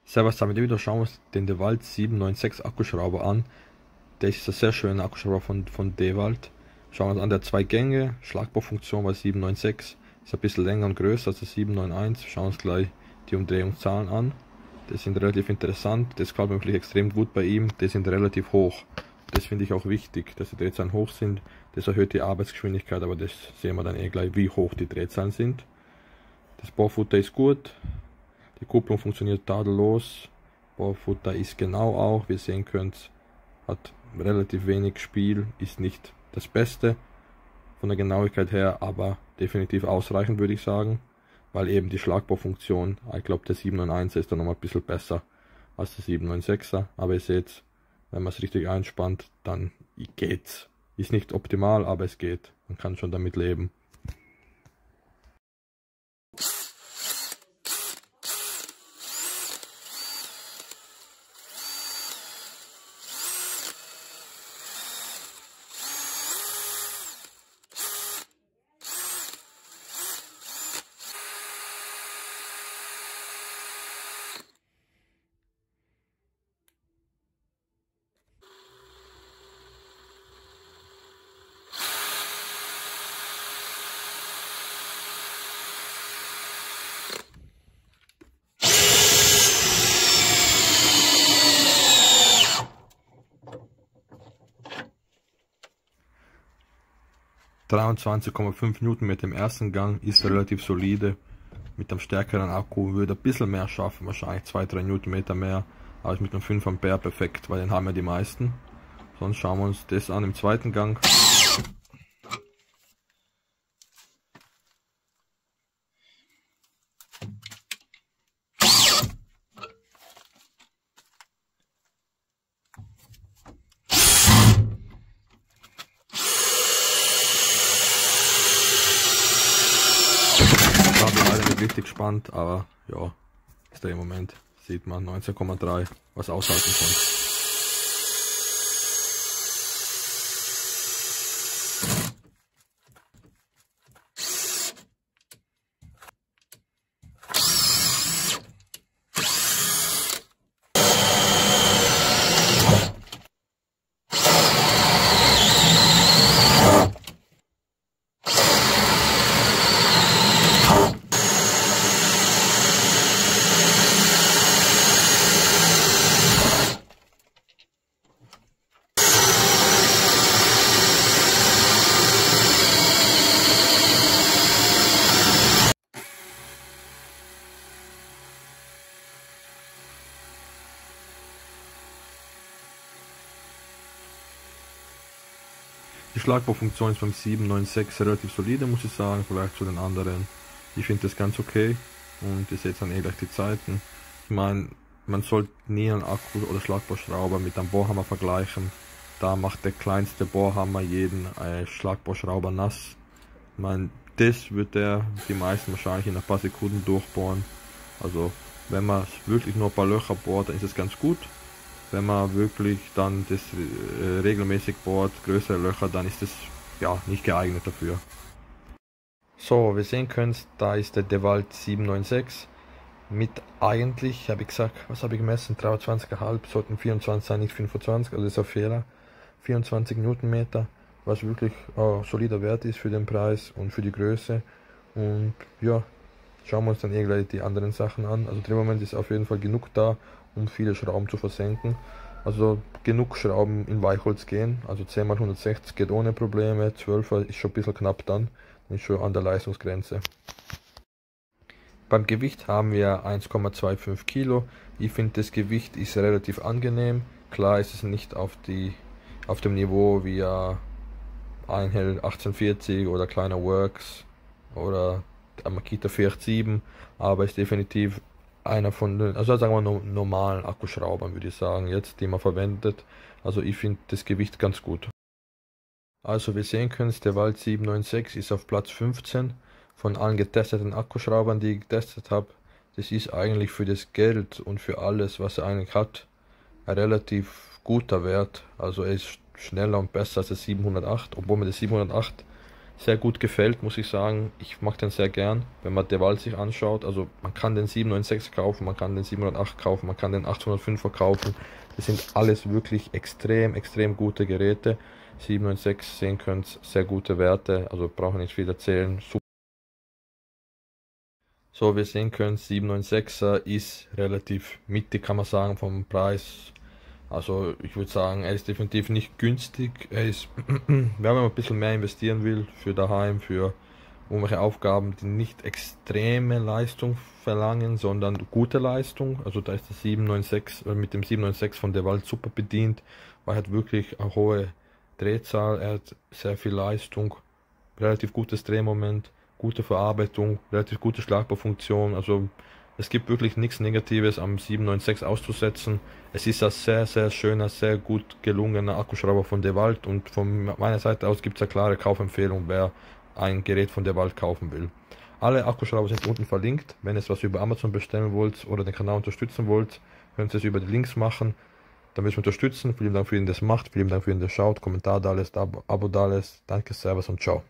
Servus damit wieder, schauen wir uns den DeWalt 796 Akkuschrauber an. Der ist ein sehr schöner Akkuschrauber von DeWalt. Schauen wir uns an, der hat 2 Gänge, Schlagbohrfunktion bei 796, ist ein bisschen länger und größer als der 791. Schauen wir uns gleich die Umdrehungszahlen an. Die sind relativ interessant, das gefällt mir wirklich extrem gut bei ihm, die sind relativ hoch. Das finde ich auch wichtig, dass die Drehzahlen hoch sind. Das erhöht die Arbeitsgeschwindigkeit, aber das sehen wir dann gleich, wie hoch die Drehzahlen sind. Das Bohrfutter ist gut. Die Kupplung funktioniert tadellos. Bohrfutter ist genau auch, wie ihr sehen könnt, hat relativ wenig Spiel, ist nicht das Beste von der Genauigkeit her, aber definitiv ausreichend, würde ich sagen, weil eben die Schlagbohrfunktion, ich glaube der 791 ist dann nochmal ein bisschen besser als der 796er, aber ihr seht, wenn man es richtig einspannt, dann geht's. Ist nicht optimal, aber es geht. Man kann schon damit leben. ...23,5 Newton mit dem ersten Gang ist relativ solide. Mit dem stärkeren Akku würde ein bisschen mehr schaffen, wahrscheinlich 2-3 Newtonmeter mehr. Aber mit dem 5 Ampere perfekt, weil den haben ja die meisten. Sonst schauen wir uns das an im zweiten Gang. Richtig spannend, aber ja, ist der im Moment, sieht man 19,3, was aushalten kann. Die Schlagbohrfunktion ist beim 796 relativ solide, muss ich sagen, vielleicht zu den anderen. Ich finde das ganz okay und ihr seht dann gleich die Zeiten. Ich meine, man sollte nie einen Akku oder Schlagbohrschrauber mit einem Bohrhammer vergleichen. Da macht der kleinste Bohrhammer jeden Schlagbohrschrauber nass. Ich meine, das wird die meisten wahrscheinlich in ein paar Sekunden durchbohren. Also wenn man wirklich nur ein paar Löcher bohrt, dann ist es ganz gut. Wenn man wirklich dann das regelmäßig bohrt, größere Löcher, dann ist es ja nicht geeignet dafür. So, wie ihr sehen könnt, da ist der DeWalt 796 mit eigentlich, habe ich gesagt, was habe ich gemessen, 23,5, sollten 24 sein, nicht 25, also das ist ein Fehler. 24 Newtonmeter, was wirklich solider Wert ist für den Preis und für die Größe. Und ja, schauen wir uns dann gleich die anderen Sachen an. Also Drehmoment ist auf jeden Fall genug da, um viele Schrauben zu versenken. Also genug Schrauben in Weichholz gehen. Also 10x160 geht ohne Probleme. 12er ist schon ein bisschen knapp dann. Ist schon an der Leistungsgrenze. Beim Gewicht haben wir 1,25 Kilo. Ich finde, das Gewicht ist relativ angenehm. Klar ist es nicht auf dem Niveau wie Einhell 1840 oder kleiner Works oder der Makita 487, aber ist definitiv einer von den, also sagen wir normalen Akkuschraubern, würde ich sagen, jetzt, die man verwendet. Also ich finde das Gewicht ganz gut. Also wir sehen können, der DeWalt 796 ist auf Platz 15 von allen getesteten Akkuschraubern, die ich getestet habe. Das ist eigentlich für das Geld und für alles, was er eigentlich hat, ein relativ guter Wert. Also er ist schneller und besser als der 708, obwohl mir der 708 sehr gut gefällt, muss ich sagen. Ich mag den sehr gern, wenn man DeWalt sich anschaut. Also man kann den 796 kaufen, man kann den 708 kaufen, man kann den 805er kaufen. Das sind alles wirklich extrem, extrem gute Geräte. 796 sehen könnt, sehr gute Werte, also brauche nicht viel erzählen. Super. So, wie ihr sehen könnt, 796er ist relativ mittig, kann man sagen, vom Preis. Also ich würde sagen, er ist definitiv nicht günstig. Er ist, wenn man ein bisschen mehr investieren will für daheim, für irgendwelche Aufgaben, die nicht extreme Leistung verlangen, sondern gute Leistung. Also da ist der 796 mit dem 796 von DeWalt super bedient, weil er hat wirklich eine hohe Drehzahl, er hat sehr viel Leistung, relativ gutes Drehmoment, gute Verarbeitung, relativ gute Schlagbarfunktion. Also es gibt wirklich nichts Negatives am 796 auszusetzen. Es ist ein sehr, sehr schöner, sehr gut gelungener Akkuschrauber von DeWalt und von meiner Seite aus gibt es eine klare Kaufempfehlung, wer ein Gerät von DeWalt kaufen will. Alle Akkuschrauber sind unten verlinkt. Wenn ihr es was über Amazon bestellen wollt oder den Kanal unterstützen wollt, könnt ihr es über die Links machen. Dann müssen wir unterstützen. Vielen Dank für ihn, der das macht. Vielen Dank für ihn, der schaut. Kommentar da lässt, Abo da lässt. Danke, Servus und ciao.